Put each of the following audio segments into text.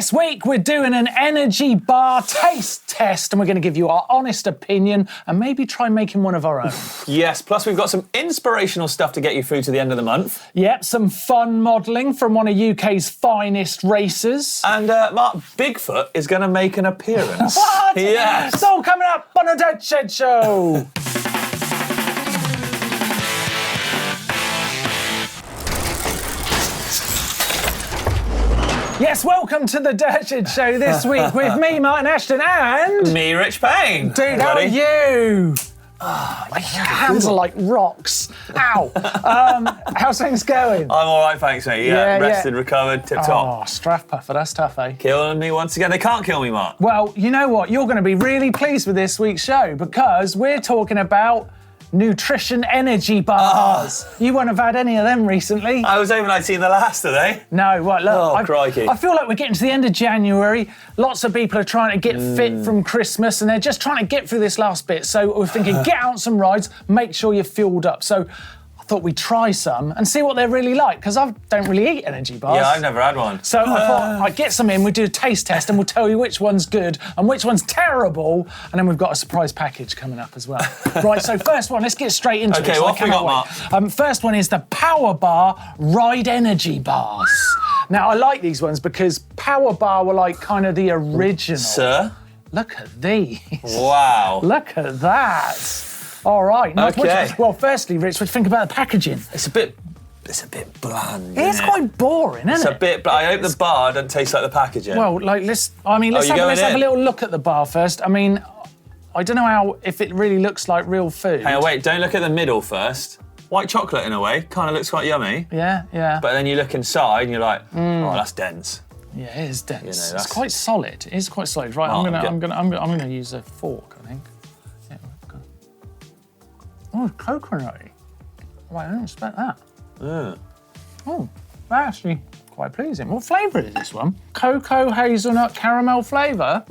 This week we're doing an energy bar taste test and we're going to give you our honest opinion and maybe try making one of our own. Yes, plus we've got some inspirational stuff to get you through to the end of the month. Yep, some fun modelling from one of UK's finest racers. And Mark, Bigfoot is going to make an appearance. What? Yes. It's all coming up on the Dirt Shed Show. Yes, welcome to the Dirt Shed Show this week with me, Martyn Ashton, and... Me, Rich Payne. Dude, how are you? Oh, my hands are like rocks. Ow. How's things going? I'm all right, thanks, mate. Yeah, rested, recovered, tip-top. Oh, straff puffer, that's tough, eh? Killing me once again. They can't kill me, Mark. Well, you know what? You're going to be really pleased with this week's show because we're talking about nutrition energy bars. You won't have had any of them recently. I was hoping I'd seen the last of they. No, right, look. Crikey. I feel like we're getting to the end of January. Lots of people are trying to get fit from Christmas and they're just trying to get through this last bit. So we're thinking, get out on some rides, make sure you're fueled up. So I thought we'd try some and see what they're really like because I don't really eat energy bars. Yeah, I've never had one. So I thought I'd get some in, we'll do a taste test and we'll tell you which one's good and which one's terrible, and then we've got a surprise package coming up as well. Right, so first one, let's get straight into it. Okay, what have we got, Mark? First one is the Power Bar Ride Energy Bars. Now, I like these ones because Power Bar were like kind of the original. Sir? Look at these. Wow. Look at that. All right. Okay. Well, firstly, Rich, what do you think about the packaging? It's a bit bland. It's quite boring, isn't it? It's a bit, but I hope the bar doesn't taste like the packaging. Well, like, let's have a little look at the bar first. I mean, I don't know if it really looks like real food. Hang on, wait, don't look at the middle first. White chocolate in a way, kind of looks quite yummy. Yeah. But then you look inside and you're like, oh, that's dense. Yeah, it is dense. You know, it's quite solid. It is quite solid. Right, I'm gonna use a fork, I think. Yeah, oh, it's coconutty. Right, I didn't expect that. Oh, that's actually quite pleasing. What flavour is this one? Cocoa, hazelnut, caramel flavour?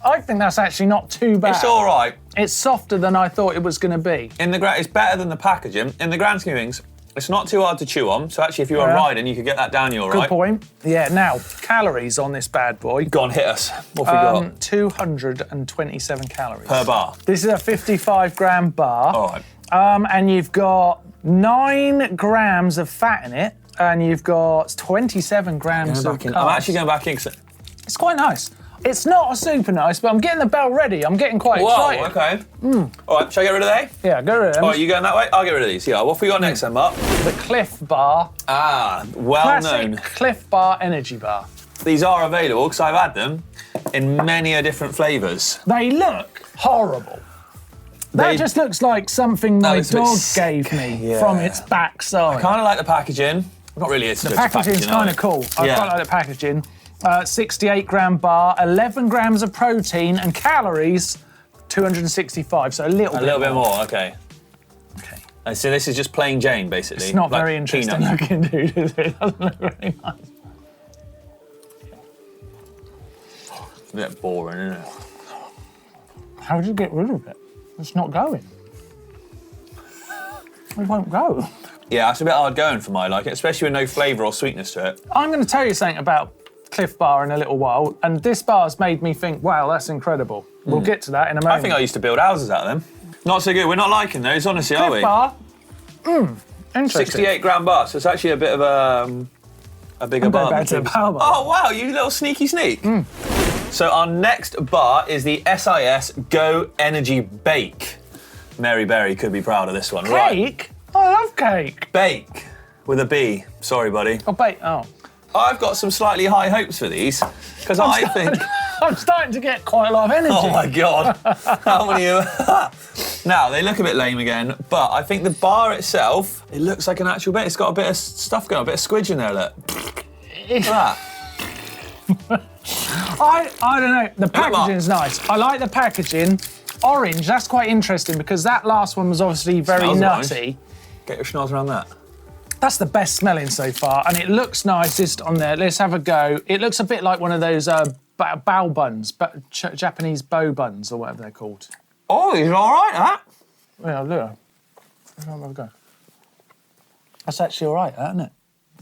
I think that's actually not too bad. It's all right. It's softer than I thought it was going to be. It's better than the packaging. In the grand scheme of things, it's not too hard to chew on. So actually, if you were riding, you could get that down you all right. Good point. Yeah, now, calories on this bad boy. Go on, hit us. What have we got? 227 calories. Per bar? This is a 55-gram bar. All right. And you've got 9 grams of fat in it, and you've got 27 grams of carbs. I'm actually going back in. It's quite nice. It's not a super nice, but I'm getting the bell ready. I'm getting quite excited. Whoa, okay. All right, shall I get rid of they? Yeah, get rid of them. All right, you going that way? I'll get rid of these. Yeah, what have we got next then, Mark? The Cliff Bar. Ah, well known. Classic Cliff Bar Energy Bar. These are available because I've had them in many different flavours. They look horrible. That just looks like something my dog gave me from its backside. I kind of like the packaging. Not really. It's the packaging's kind of cool. I quite like the packaging. 68-gram bar, 11 grams of protein, and calories 265. So a little bit more. Okay. So this is just plain Jane, basically. It's not like very interesting looking, dude. Is it? It doesn't look very nice. It's a bit boring, isn't it? How did you get rid of it? It's not going. It won't go. Yeah, it's a bit hard going for my liking, especially with no flavour or sweetness to it. I'm going to tell you something about Cliff Bar in a little while, and this bar's made me think, wow, that's incredible. We'll get to that in a moment. I think I used to build houses out of them. Not so good. We're not liking those, honestly, are we? Cliff Bar. Interesting. 68-gram bar, so it's actually a bit of a bigger bar. Back to the Power Bar. Oh, wow, you little sneaky sneak. So our next bar is the SIS Go Energy Bake. Mary Berry could be proud of this one. Cake? Right. I love cake. Bake with a B. Sorry, buddy. Oh, bake. Oh. I've got some slightly high hopes for these because I think I'm starting to get quite a lot of energy. Oh my God. How many Now, they look a bit lame again, but I think the bar itself, it looks like an actual bit. It's got a bit of stuff going, a bit of squidge in there, look. Look at that. I don't know. The packaging's nice. I like the packaging. Orange, that's quite interesting because that last one was obviously very nutty. Orange. Get your schnoz around that. That's the best smelling so far, and it looks nice just on there. Let's have a go. It looks a bit like one of those bao buns, Japanese bow buns or whatever they're called. Oh, he's all right, that. Yeah, look. Let's have a go. That's actually all right, that, isn't it?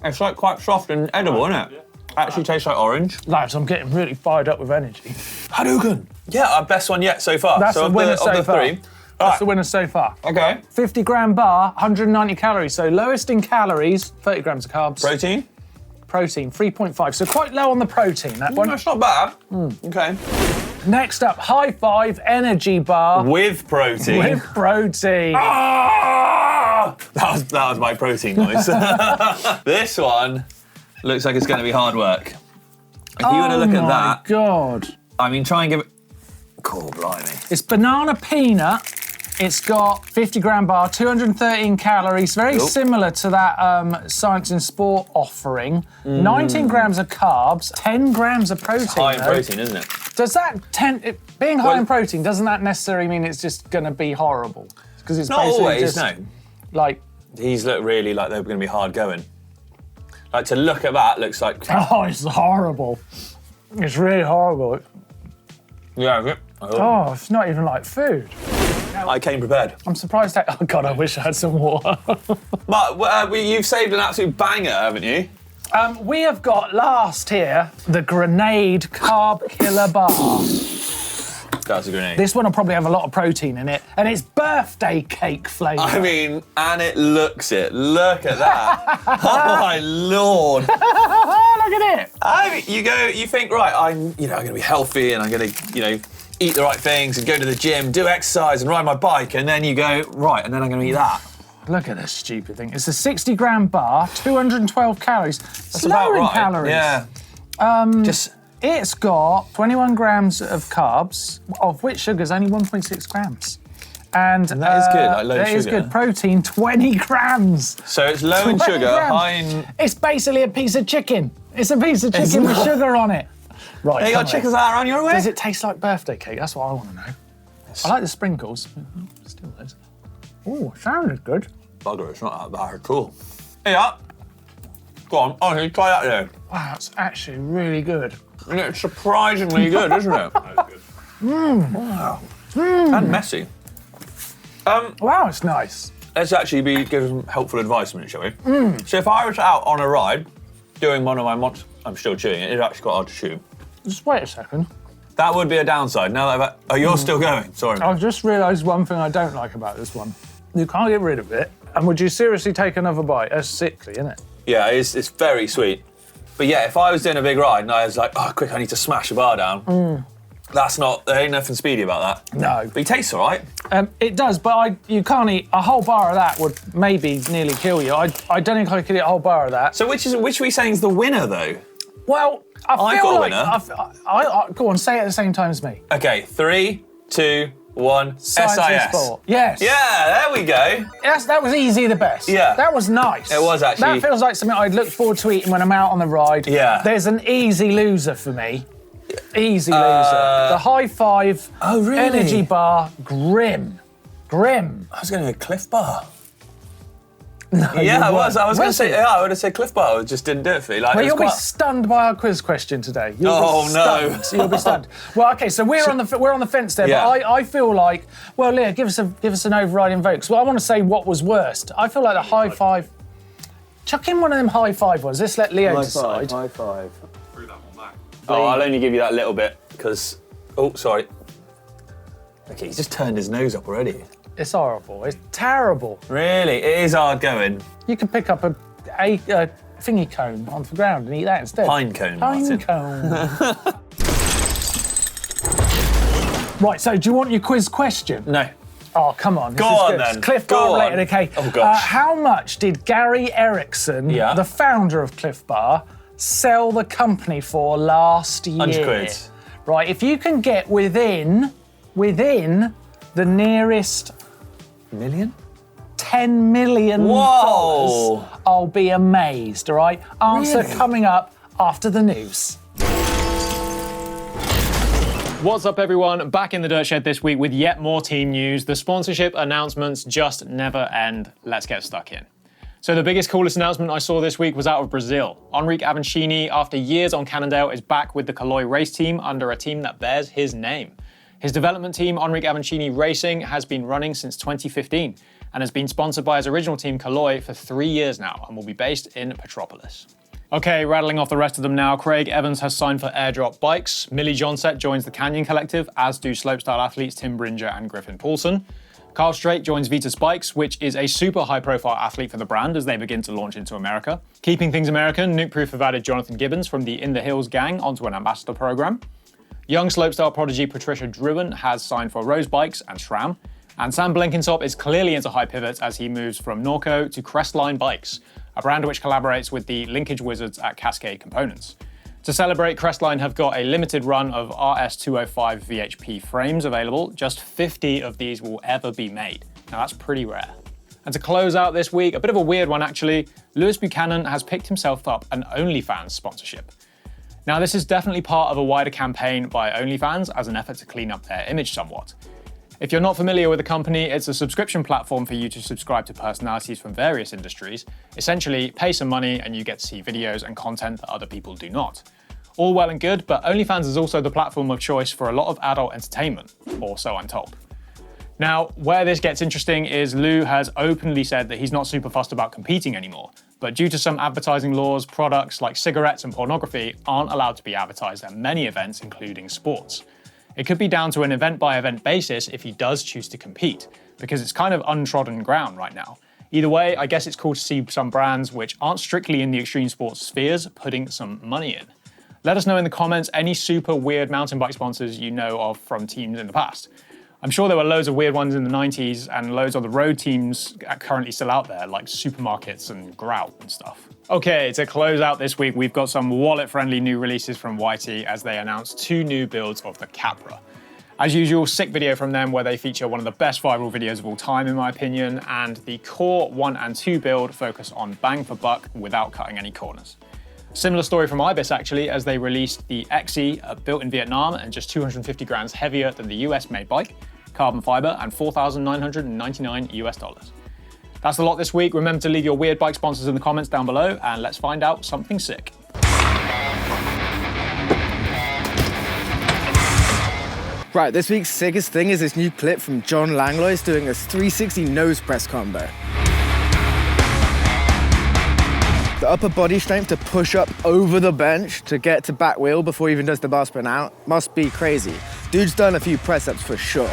It's like quite soft and edible, isn't it? Actually tastes like orange. Lads, I'm getting really fired up with energy. Hadouken! Yeah, our best one yet so far. That's so the winner of so the far. three. That's the winner so far. Okay. 50 gram bar, 190 calories. So lowest in calories, 30 grams of carbs. Protein? Protein, 3.5. So quite low on the protein, that one. That's not bad. Okay. Next up, High Five energy bar. With protein. With protein. Ah! That was my protein noise. This one looks like it's going to be hard work. If you were to look at that, God. I mean, try and give it. Cool, blimey. It's banana peanut. It's got 50 gram bar, 213 calories, very similar to that Science in Sport offering. 19 grams of carbs, 10 grams of protein. High in protein, isn't it? Does that being high in protein, doesn't that necessarily mean it's just going to be horrible? Because it's Not basically always, just, no. like, These look really like they're going to be hard going. Like, to look at that looks like. oh, it's horrible. It's really horrible. Yeah. Oh, it's not even like food. I came prepared. I'm surprised that. Oh God, I wish I had some water. But you've saved an absolute banger, haven't you? We have got last here the Grenade Carb Killer Bar. That's a grenade. This one will probably have a lot of protein in it, and it's birthday cake flavour. I mean, and it looks it. Look at that. Oh my lord. Look at it. You think, right, I'm going to be healthy and I'm going to, eat the right things and go to the gym, do exercise and ride my bike, and then you go, right, and then I'm going to eat that. Look at this stupid thing. It's a 60 gram bar, 212 calories. That's about right. Calories. Yeah. It's got 21 grams of carbs, of which sugar's only 1.6 grams. And that is good, like low sugar. That is good. Protein, 20 grams. So it's low in sugar, grams. high in. It's basically a piece of chicken. It's a piece of chicken with sugar on it. Right. You got chickens that around your way? Does it taste like birthday cake? That's what I want to know. I like the sprinkles. Still those. Oh, sounded good. Bugger, it's not that bad at all. Yeah. Go on, honestly, try that there. Wow, that's actually really good. And it's surprisingly good, isn't it? Wow. And messy. Wow, it's nice. Let's actually give some helpful advice a minute, shall we? So if I was out on a ride, doing one of my months, I'm still chewing it. It's actually quite hard to chew. Just wait a second. That would be a downside. Now that you're still going. Sorry. I've just realised one thing I don't like about this one. You can't get rid of it. And would you seriously take another bite? That's sickly, isn't it? Yeah, it's very sweet. But yeah, if I was doing a big ride and I was like, oh, quick, I need to smash the bar down. There ain't nothing speedy about that. No. But it tastes all right. It does, but you can't eat a whole bar of that. Would maybe nearly kill you. I don't think I could eat a whole bar of that. So which are we saying is the winner though? Well, I feel got a like winner. go on, say it at the same time as me. Okay, 3, 2, 1. Science and SIS. Sport. Yes. Yeah, there we go. Yes, that was easy the best. Yeah. That was nice. It was actually. That feels like something I'd look forward to eating when I'm out on the ride. Yeah. There's an easy loser for me. Easy loser. The High Five energy bar, grim. Grim. I was going to go Cliff Bar. No, Yeah, I was going to say, I would have said Cliff Bar, it just didn't do it for you. Like, Well, you'll be stunned by our quiz question today. No. You'll be stunned. Well, okay, so we're on the fence there, Yeah. but I feel like, well, Leah, give us an overriding vote. So I want to say what was worst. I feel like the High Five. Chuck in one of them High Five ones. Let's let Leo decide. High five. Oh, I'll only give you that little bit because. Oh, sorry. Okay, he's just turned his nose up already. It's horrible. It's terrible. Really, it is hard going. You could pick up a thingy cone on the ground and eat that instead. Pine cone. Pine Martyn. cone. Right, so do you want your quiz question? No. Oh, come on. Go on good. then. Cliff Go Bar on. related, okay. Oh, gosh. How much did Gary Erickson, the founder of Cliff Bar, sell the company for last year? 100 quid. Right, if you can get within the nearest million? $10 million, Whoa. I'll be amazed, all right? Answer Really? coming up after the news. What's up, everyone? Back in the Dirt Shed this week with yet more team news. The sponsorship announcements just never end. Let's get stuck in. So the biggest, coolest announcement I saw this week was out of Brazil. Enrique Avancini, after years on Cannondale, is back with the Caloi race team under a team that bears his name. His development team, Enrique Avancini Racing, has been running since 2015 and has been sponsored by his original team, Caloi, for 3 years now and will be based in Petropolis. Okay, rattling off the rest of them now. Craig Evans has signed for Airdrop Bikes. Millie Johnset joins the Canyon Collective, as do slopestyle athletes Tim Bringer and Griffin Paulson. Carl Strait joins Vitus Bikes, which is a super high-profile athlete for the brand as they begin to launch into America. Keeping things American, Nuke Proof have added Jonathan Gibbons from the In the Hills gang onto an ambassador program. Young slopestyle prodigy Patricia Druin has signed for Rose Bikes and SRAM. And Sam Blenkinsop is clearly into high pivots as he moves from Norco to Crestline Bikes, a brand which collaborates with the linkage wizards at Cascade Components. To celebrate, Crestline have got a limited run of RS205 VHP frames available. Just 50 of these will ever be made. Now that's pretty rare. And to close out this week, a bit of a weird one actually, Lewis Buchanan has picked himself up an OnlyFans sponsorship. Now this is definitely part of a wider campaign by OnlyFans as an effort to clean up their image somewhat. If you're not familiar with the company, it's a subscription platform for you to subscribe to personalities from various industries. Essentially, pay some money and you get to see videos and content that other people do not. All well and good, but OnlyFans is also the platform of choice for a lot of adult entertainment, or so I'm told. Now, where this gets interesting is Lou has openly said that he's not super fussed about competing anymore, but due to some advertising laws, products like cigarettes and pornography aren't allowed to be advertised at many events, including sports. It could be down to an event-by-event basis if he does choose to compete, because it's kind of untrodden ground right now. Either way, I guess it's cool to see some brands which aren't strictly in the extreme sports spheres putting some money in. Let us know in the comments any super weird mountain bike sponsors you know of from teams in the past. I'm sure there were loads of weird ones in the 90s and loads of the road teams currently still out there, like supermarkets and Grout and stuff. Okay, to close out this week, we've got some wallet-friendly new releases from YT as they announce 2 new builds of the Capra. As usual, sick video from them where they feature one of the best viral videos of all time in my opinion, and the Core 1 and 2 build focus on bang for buck without cutting any corners. Similar story from Ibis actually, as they released the XE, built in Vietnam and just 250 grams heavier than the US-made bike, carbon fiber and $4,999 US. That's a lot this week. Remember to leave your weird bike sponsors in the comments down below and let's find out something sick. Right, this week's sickest thing is this new clip from John Langlois doing a 360 nose press combo. The upper body strength to push up over the bench to get to back wheel before he even does the bar spin out must be crazy. Dude's done a few press-ups for sure.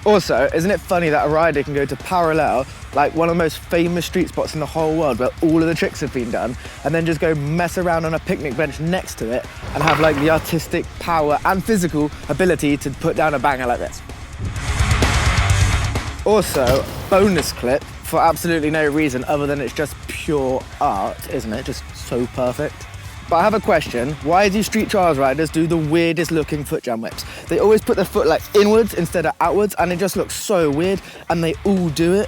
Also, isn't it funny that a rider can go to Parallel, like one of the most famous street spots in the whole world where all of the tricks have been done, and then just go mess around on a picnic bench next to it and have like the artistic power and physical ability to put down a banger like this. Also, bonus clip for absolutely no reason other than it's just pure art, isn't it? Just so perfect. But I have a question. Why do street trials riders do the weirdest looking foot jam whips? They always put their foot like inwards instead of outwards and it just looks so weird and they all do it.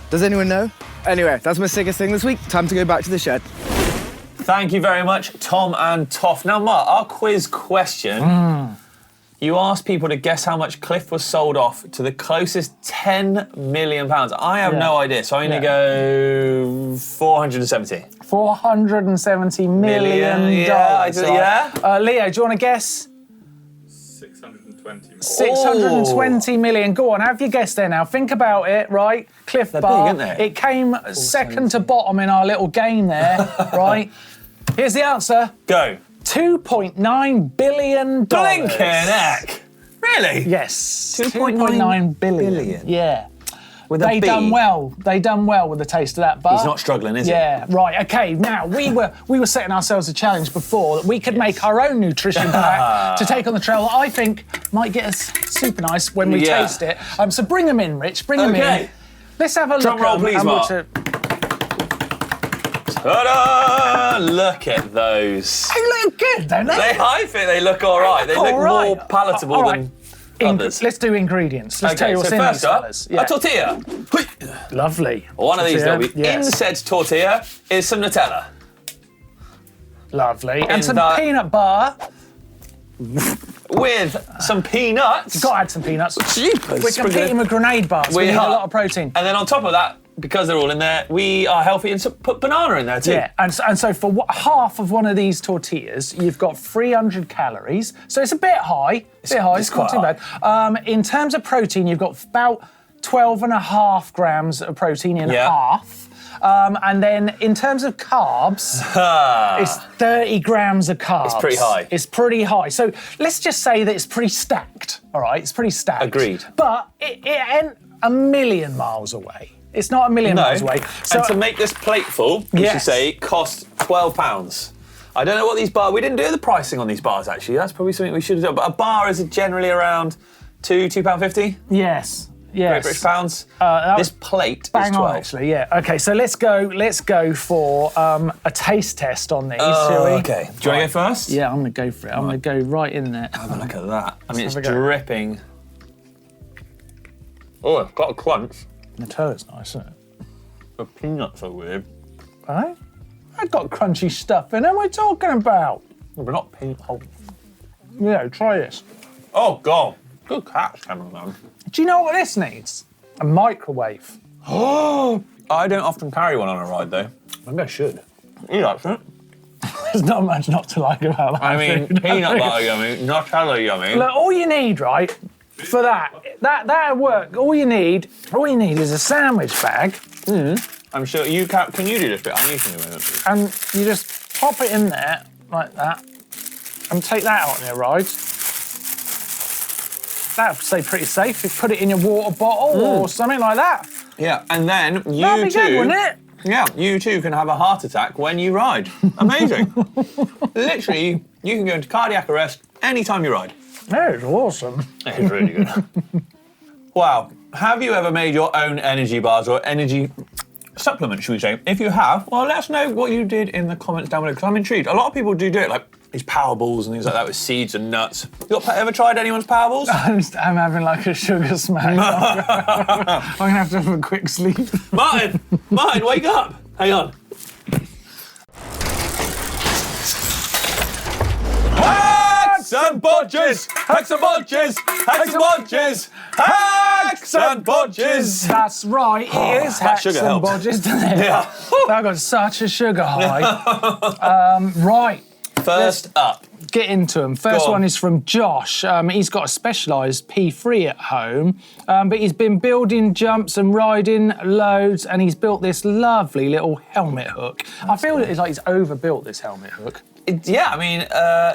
Does anyone know? Anyway, that's my sickest thing this week. Time to go back to the shed. Thank you very much, Tom and Toff. Now, Mark, our quiz question. You asked people to guess how much Cliff was sold off to the closest £10 million. I have no idea, so I'm going to go 470. $470 million. Leo, do you want to guess? 620 million. 620 million. Go on, have your guess there now. Think about it, right? Cliff They're Bar. big, aren't they? It came second to bottom in our little game there, right? Here's the answer. Go. $2.9 billion. Blinking heck. Really? Yes. 2.9 billion. Yeah. With They a B. done well. They done well with the taste of that bar. He's not struggling, is he? Yeah, right. Okay, now we were setting ourselves a challenge before that we could make our own nutrition pack to take on the trail that I think might get us super nice when we taste it. So bring them in, Rich. Bring them in. Let's have a look. Drum roll, please, Mark. Ta-da! Look at those. They look good, don't they? I think they look all right. They look more palatable than others. Let's do ingredients. Let's tell you what's so in first these up, fellas. a tortilla. Lovely. One of these Tortilla, there'll be. yes. In said tortilla is some Nutella. Lovely. And some that- peanut bar. With some peanuts. You've got to add some peanuts. Jeepers. We're competing with grenade bars. We need a lot of protein. And then on top of that, because they're all in there, we are healthy and put banana in there too. Yeah, and so for half of one of these tortillas, you've got 300 calories. So it's a bit high. It's not quite too bad. In terms of protein, you've got about 12.5 grams of protein in half. And then in terms of carbs, it's 30 grams of carbs. It's pretty high. It's pretty high. So let's just say that it's pretty stacked, all right? It's pretty stacked. Agreed. But it ain't a million miles away. It's not a million miles away. So, and to make this plate full, we should say, cost £12. I don't know what these bars... We didn't do the pricing on these bars, actually. That's probably something we should have done. But a bar is generally around £2.50? Yes. Great British pounds. This plate is 12. On, actually, yeah. Okay, so let's go for a taste test on these, shall we? Okay. Do you want to go first? Yeah, I'm going to go for it. I'm going to go right in there. Have a look at that. I mean, it's dripping. Oh, it's got a crunch. The toe's nice, isn't it? The peanuts are weird. Right? I've got crunchy stuff in it. What are we talking about? No, but not peanut. Oh. Yeah, try this. Oh, God. Good catch, cameraman. Do you know what this needs? A microwave. Oh! I don't often carry one on a ride, though. Maybe I should. You like it? There's not much not to like about that. I mean, peanut butter yummy, Nutella yummy. Look, all you need, right, for that'll work. All you need is a sandwich bag. I'm sure you can you do this bit? I'm using it. And you just pop it in there like that, and take that out on your ride. That'll stay pretty safe. You put it in your water bottle or something like that. Yeah, and then you That'd be good, wouldn't it? Yeah, you too can have a heart attack when you ride. Amazing. Literally, you can go into cardiac arrest anytime you ride. That is awesome. It is really good. Wow. Have you ever made your own energy bars or energy supplements, should we say? If you have, well, let us know what you did in the comments down below, because I'm intrigued. A lot of people do it, like these power balls and things like that with seeds and nuts. You ever tried anyone's power balls? I'm having like a sugar smack. I'm going to have a quick sleep. Martyn, wake up. Hang on. Hacks and bodges! Hacks and bodges! Hacks and bodges! Hacks and bodges! That's right, it is hacks sugar and helps. bodges, doesn't it? Yeah. I got such a sugar high. Right. First up. Get into them. First one is from Josh. He's got a specialised P3 at home, but he's been building jumps and riding loads, and he's built this lovely little helmet hook. I feel it's like he's overbuilt this helmet hook. Yeah, I mean,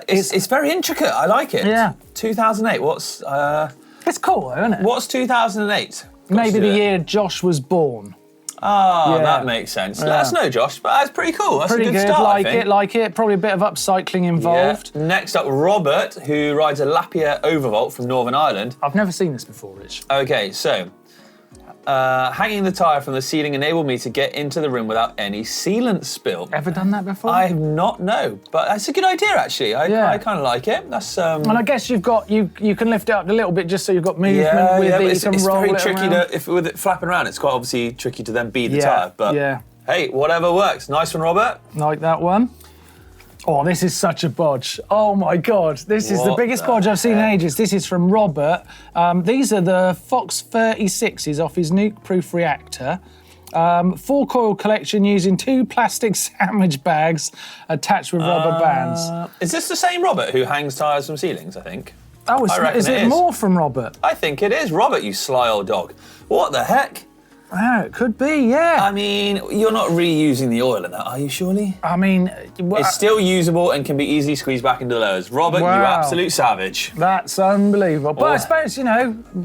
it's very intricate. I like it. Yeah. 2008. What's It's cool, though, isn't it? What's 2008? Maybe the year Josh was born. Oh, Yeah. that makes sense. Let us know, Josh. But that's pretty cool. That's Pretty a good good. start. Like it. Probably a bit of upcycling involved. Yeah. Next up, Robert, who rides a Lapierre Overvolt from Northern Ireland. I've never seen this before, Rich. Okay, so hanging the tyre from the ceiling enabled me to get into the room without any sealant spill. Ever done that before? I have not, no, but that's a good idea actually. I kind of like it. That's And I guess you can lift it up a little bit just so you've got movement with it. You can it's roll very it tricky around. with it flapping around. It's quite obviously tricky to then beat the Yeah, tyre. But yeah. hey, whatever works. Nice one, Robert. Like that one. Oh, this is such a bodge. Oh my God, this is the What biggest the bodge I've seen in heck? ages. This is from Robert. These are the Fox 36s off his nuke-proof reactor. 4-coil collection using 2 plastic sandwich bags attached with rubber bands. Is this the same Robert who hangs tyres from ceilings, I think? Oh, I reckon is it it is. more from Robert? I think it is. Robert, you sly old dog. What the heck? Oh, it could be, yeah. I mean, you're not reusing the oil in that, are you, surely? I mean, It's still usable and can be easily squeezed back into the lowers. Robert, you Wow. absolute savage. that's unbelievable. But I suppose,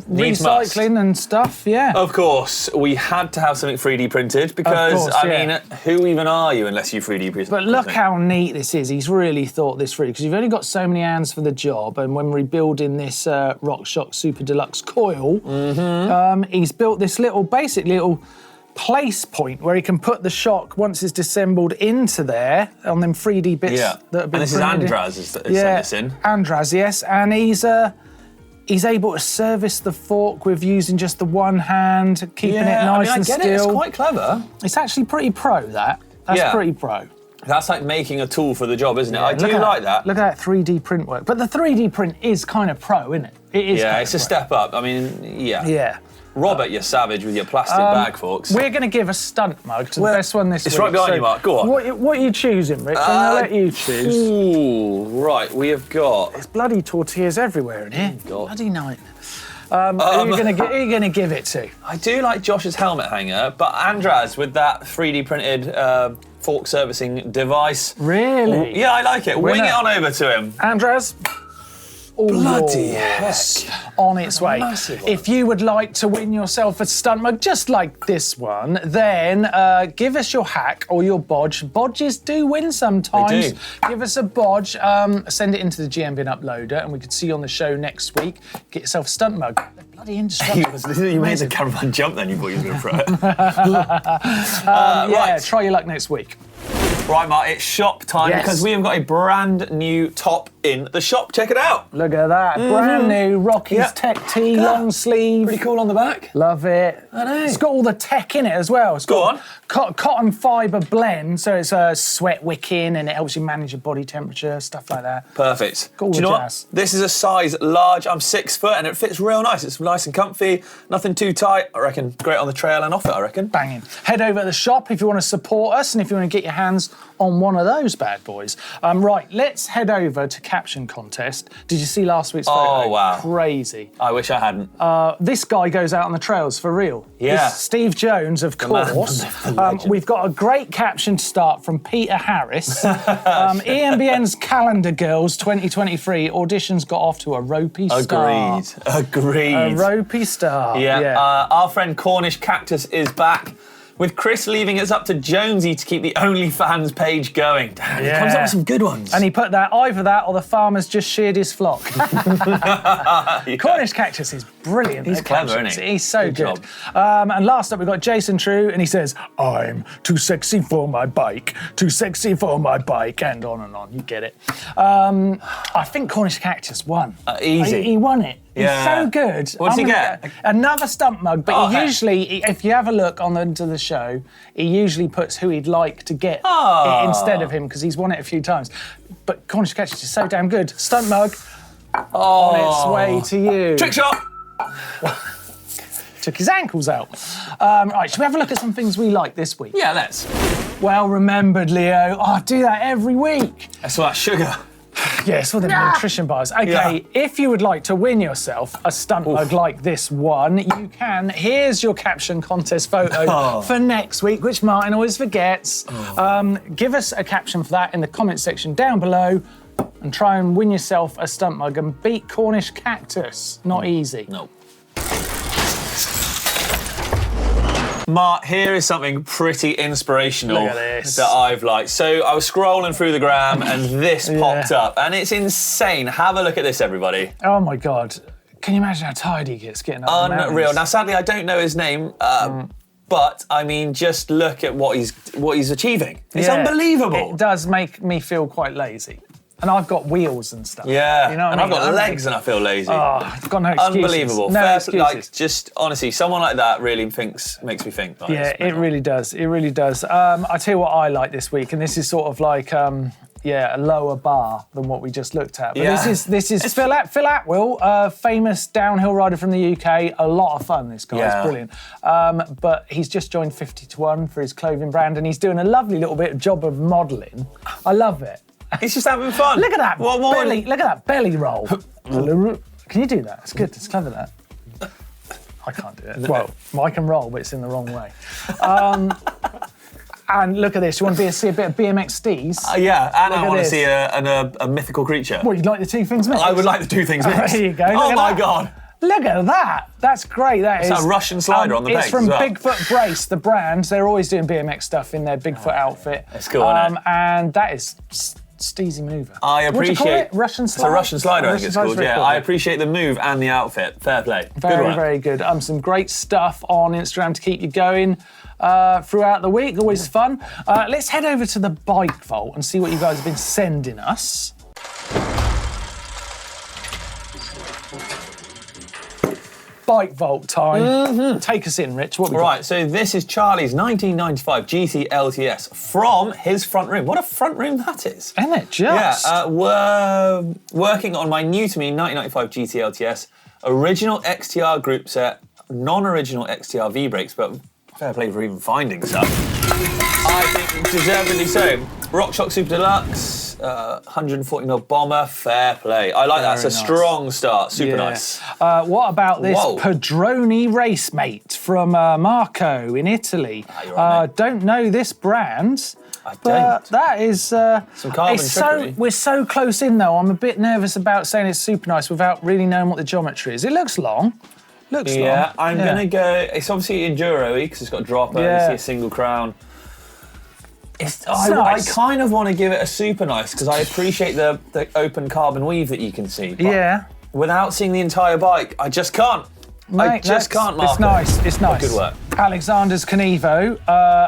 Needs recycling and stuff, yeah. Of course, we had to have something 3D printed because, course, I yeah. mean, who even are you unless you 3D print? But look how neat this is. He's really thought this through because you've only got so many hands for the job. And when rebuilding this RockShox Super Deluxe coil, he's built this basic little place point where he can put the shock once it's disassembled into there on them 3D bits that have been and this is printed in. Andraz has sent this in. Andraz, yes. And he's able to service the fork with using just the one hand, keeping it nice and I get still. it. It's quite clever. It's actually pretty pro, that. That's pretty pro. That's like making a tool for the job, isn't it? I do Look at like that. Look at that 3D print work. But the 3D print is kind of pro, isn't it? It is. Yeah, kind it's of a pro. step up. I mean, yeah. Yeah. Robert, you're savage with your plastic bag forks. We're going to give a stunt mug to the best one this week. It's right behind you, Mark. Go on. What are you choosing, Rich? I'm going to let you choose. Ooh, right, we have got... There's bloody tortillas everywhere in here. God. Bloody nightmare. Who are you going to give it to? I do like Josh's helmet hanger, but Andraz with that 3D printed fork servicing device. Really? Yeah, I like it. Wing it on over to him. Andraz? Bloody heck. On its way. Massive one. If you would like to win yourself a stunt mug just like this one, then give us your hack or your bodge. Bodges do win sometimes. They do. Give us a bodge, send it into the GMBN uploader, and we could see you on the show next week. Get yourself a stunt mug. They're bloody indestructible. You made the cameraman jump then, you thought you were going to throw it. Yeah, right. try your luck next week. Right, Mark, it's shop time because we have got a brand new top in the shop. Check it out. Look at that. Brand new Rocky's Tech T, long sleeve. Pretty cool on the back. Love it. I know. It's got all the tech in it as well. It's got cotton fibre blend, so it's sweat wicking and it helps you manage your body temperature, stuff like that. Perfect. Got all Do you the know jazz. what? This is a size large. I'm 6 foot and it fits real nice. It's nice and comfy. Nothing too tight. I reckon great on the trail and off it, I reckon. Banging. Head over to the shop if you want to support us and if you want to get your hands on one of those bad boys. Right, let's head over to Caption Contest. Did you see last week's photo? Oh, wow. Crazy. I wish I hadn't. This guy goes out on the trails for real. Yeah. This is Steve Jones, of course. the legend. We've got a great caption to start from Peter Harris. EMBN's Calendar Girls 2023 auditions got off to a ropey start. Agreed. A ropey start. Yeah. Our friend Cornish Cactus is back. With Chris leaving, it's up to Jonesy to keep the OnlyFans page going. Damn, he comes up with some good ones. And he put that, either that or the farmer's just sheared his flock. Cornish Cactus is brilliant. He's at clever, captions. isn't he? He's so Good good. job. And last up, we've got Jason True, and he says, I'm too sexy for my bike, too sexy for my bike, and on. You get it. I think Cornish Cactus won. Easy. He won it. Yeah. He's so good. What does he get? Another stump mug, but he heck. usually, if you have a look onto the show, he usually puts who he'd like to get it instead of him because he's won it a few times. But Cornish Cactus is so damn good. Stunt mug on its way to you. Trick shot. Took his ankles out. Right, should we have a look at some things we like this week? Yeah, let's. Well remembered, Leo. Oh, I do that every week. That's all that sugar. Yes, for the nutrition bars. Okay, if you would like to win yourself a stunt mug like this one, you can. Here's your Caption Contest photo for next week, which Martin always forgets. Give us a caption for that in the comment section down below and try and win yourself a stunt mug and beat Cornish Cactus. Not easy. No. Mark, here is something pretty inspirational Look at this. that I've liked. So I was scrolling through the gram and this popped up and it's insane. Have a look at this, everybody. Oh my God. Can you imagine how tired he gets getting up the Unreal. mountains? Now, sadly, I don't know his name, but I mean, just look at what he's achieving. It's Yeah, unbelievable. It does make me feel quite lazy. And I've got wheels and stuff. Yeah, You know what and I I've mean? got legs and I feel lazy. Oh, I've got no excuses. Unbelievable. No Fair, excuses. like, just honestly, someone like that really makes me think. Like, Yeah, it's it mental. really does. It really does. I tell you what I like this week, and this is sort of like, a lower bar than what we just looked at. But Yeah. this is Phil Atwill, famous downhill rider from the UK. A lot of fun, this guy. Yeah. It's brilliant. But he's just joined 50 to 1 for his clothing brand, and he's doing a lovely little bit of job of modelling. I love it. He's just having fun. Look at that What more? belly. Look at that belly roll. Can you do that? It's good. It's clever, that. I can't do it. Well, I can roll, but it's in the wrong way. And look at this. You want to see a bit of BMX Steez? Yeah, and Look I at want to this. see a mythical creature. What, you'd like the two things mixed? I would like the two things mixed. There you go. Oh Look at my that. God. Look at that. That's great. That's that Russian slider on the It's pegs from as well. Bigfoot Brace, the brand. They're always doing BMX stuff in their Bigfoot outfit. It's cool, isn't it? And that is steezy maneuver. I What do you call appreciate it? Russian It's slide? a Russian slider, I think it's called. very Yeah, cool. I appreciate the move and the outfit. Fair play. Good Very, one. very good. Some great stuff on Instagram to keep you going throughout the week. Always fun. Let's head over to the Bike Vault and see what you guys have been sending us. Bike Vault time. Take us in, Rich. What we got? Right, so this is Charlie's 1995 GT LTS from his front room. What a front room that is. Isn't it just? Yeah, we're working on my new to me 1995 GT LTS, original XTR group set, non-original XTR V-brakes, but fair play for even finding stuff. I think deservedly so. RockShox Super Deluxe, 140mm bomber, fair play. I like that. It's a strong start, super nice. What about this Whoa. Padroni race mate from Marco in Italy? You're right, mate. Don't know this brand. I But don't. that is Some carbon trickery. we're so close in though. I'm a bit nervous about saying it's super nice without really knowing what the geometry is. It looks long. Yeah, I'm gonna go. It's obviously enduro-y because it's got a dropper. You see a single crown. I nice. kind of want to give it a super nice because I appreciate the open carbon weave that you can see. But without seeing the entire bike, I just can't. Mate, I just can't, Mark. It's nice. It's nice. Good work. Alexander's Canevo.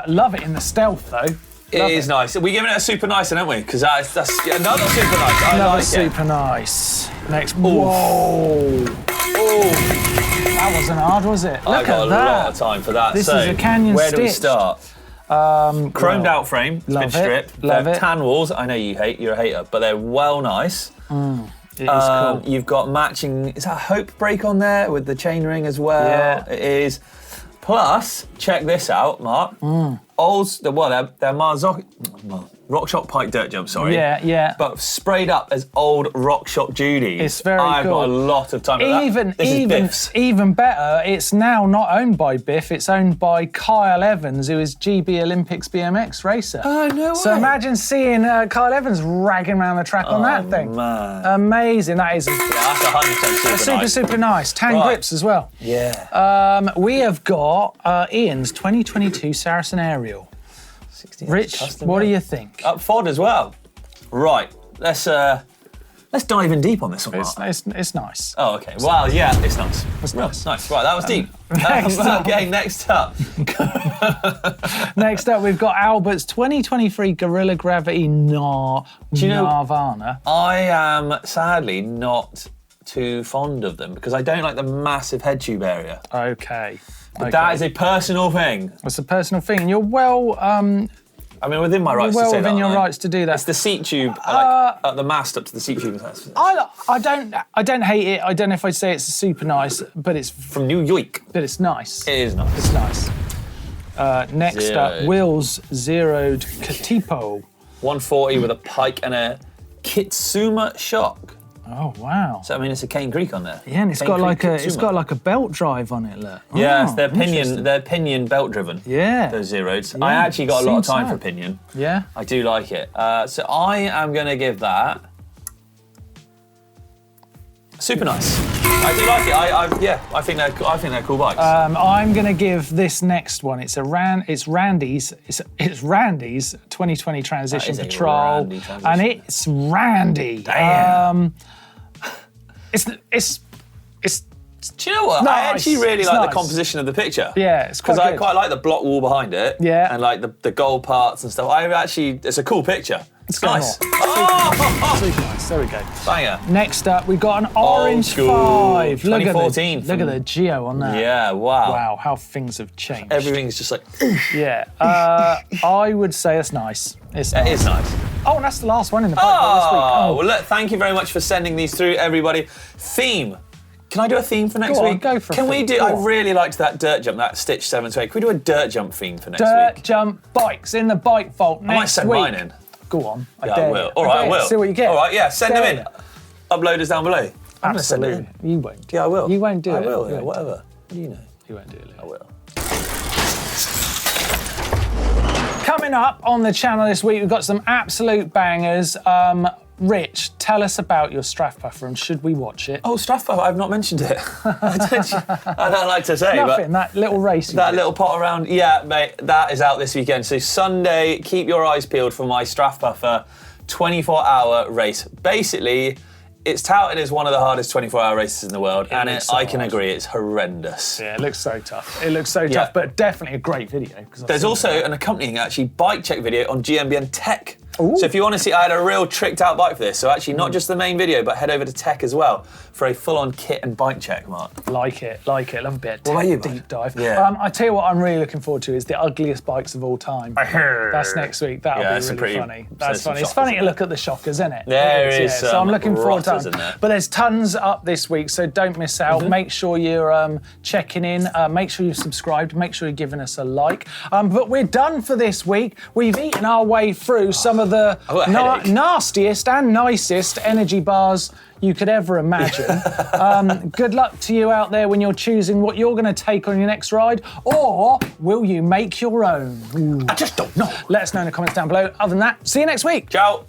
Love it in the stealth though. It is nice. We're giving it a super nice, aren't we? Because that's another super nice. I Another like super nice. Next. Whoa. Oh, That wasn't hard, was it? I Look got at a that. lot of time for that. This so, is a Canyon where do we stitch. start? Chromed out frame, it's been Love it, stripped. love They're it. tan walls. I know you're a hater, but they're well nice. It is cool. You've got matching. Is that a Hope break on there with the chain ring as well? Yeah. It is. Plus, check this out, Mark. They're RockShox Pike dirt jump, sorry. Yeah. But sprayed up as old RockShox Judies. It's very I've cool. got a lot of time for that. This is Biff's. Even better, it's now not owned by Biff, it's owned by Kyle Evans, who is GB Olympics BMX racer. Oh, no So way. imagine seeing Kyle Evans ragging around the track on that thing. Man. Amazing, that is Yeah, that's 100% super nice. super nice. Tan Right. grips as well. Yeah. We have got Ian's 2022 Saracen Aerial. 60 Rich, custom what do built. you think? Up Ford as well. Right. Let's dive in deep on this one, Mark. It's nice. Oh, okay. Well, yeah, it's nice. It's nice. Nice. Right, that was deep. next up. Okay, next up. Next up, we've got Albert's 2023 Gorilla Gravity Nirvana. I am sadly not too fond of them because I don't like the massive head tube area. Okay. But that is a personal thing. It's a personal thing, and you're well. I mean, within my rights to say that. within your aren't I? rights to do that. It's the seat tube, like at the mast up to the seat tube. I don't hate it. I don't know if I'd say it's super nice, but it's From New York. but it's nice. It is nice. It's nice. Next up, Zeroed. Will's Zeroed Katipo. 140 with a pike and a Kitsuma shock. Oh wow. So I mean, it's a Cane Creek on there. Yeah, and it's Cane got Creek like it's Kitsuma. got like a belt drive on it. Look. Yes, Oh, they're interesting. pinion belt driven. Yeah. Those zeros. Yeah, I actually got a lot of seems time so. for pinion. Yeah. I do like it. So I am going to give that super nice. I do like it. I think they're cool bikes. I'm gonna give this next one. It's Randy's 2020 Transition That is a Patrol, Randy transition. and it's Randy. Damn. It's do you know what? I nice. actually really It's like nice. the composition of the picture. Yeah, it's quite because I good. quite like the block wall behind it. Yeah. and like the gold parts and stuff. It's a cool picture. It's nice. Super nice. There we go. Banger. Next up, we've got an Orange school. 5. 2014 Look at the Geo on that. Yeah. Wow. Wow, how things have changed. Everything's just like. Yeah. I would say it's nice. It's It nice. is nice. Oh, and that's the last one in the bike this week. Oh, well, look, thank you very much for sending these through, everybody. Theme. Can I do a theme for next Go on, week? go for a Can we theme. do? Go I on. really liked that dirt jump, that Stitch 7 to 8. Can we do a dirt jump theme for next Dirt week? jump bikes in the bike vault I might next send week. mine in. Go on. Yeah, dare I will. you. All right, dare I you. will. See what you get. All right, yeah, send them Dare in. you. Uploaders down below. I'm gonna send it in. Absolutely. You won't. Yeah, I will. You won't do I it. will. You Yeah, won't whatever. What do you know? You won't do it. I will. Coming up on the channel this week, we've got some absolute bangers. Rich, tell us about your Strathpuffer and should we watch it? Oh, Strathpuffer, I've not mentioned it. I don't like to say, Nothing, but that little race. you that did. little pot around, yeah, mate, that is out this weekend. So Sunday, keep your eyes peeled for my Strathpuffer 24-hour race. Basically, it's touted as one of the hardest 24-hour races in the world, and looks so I can hard. agree, it's horrendous. Yeah, it looks so tough. It looks so tough, but definitely a great video. 'cause I've There's seen also it. an accompanying actually bike check video on GMBN Tech. So if you want to see, I had a real tricked out bike for this. So actually not just the main video, but head over to Tech as well for a full-on kit and bike check, Mark. Like it. Love a bit of What about you, tech bud? deep dive. Yeah. I tell you what I'm really looking forward to is the ugliest bikes of all time. That's next week. That'll Yeah, be it's a really pretty- funny. there's That's some funny. It's shockers funny in to there. look at the shockers, isn't it? There It is So I'm some looking forward to rotters it. in there. But there's tons up this week, so don't miss out. Make sure you're checking in. Make sure you've subscribed. Make sure you're giving us a like. But we're done for this week. We've eaten our way through some of the got a headache. nastiest and nicest energy bars you could ever imagine. Good luck to you out there when you're choosing what you're going to take on your next ride, or will you make your own? Ooh. I just don't know. Let us know in the comments down below. Other than that, see you next week. Ciao.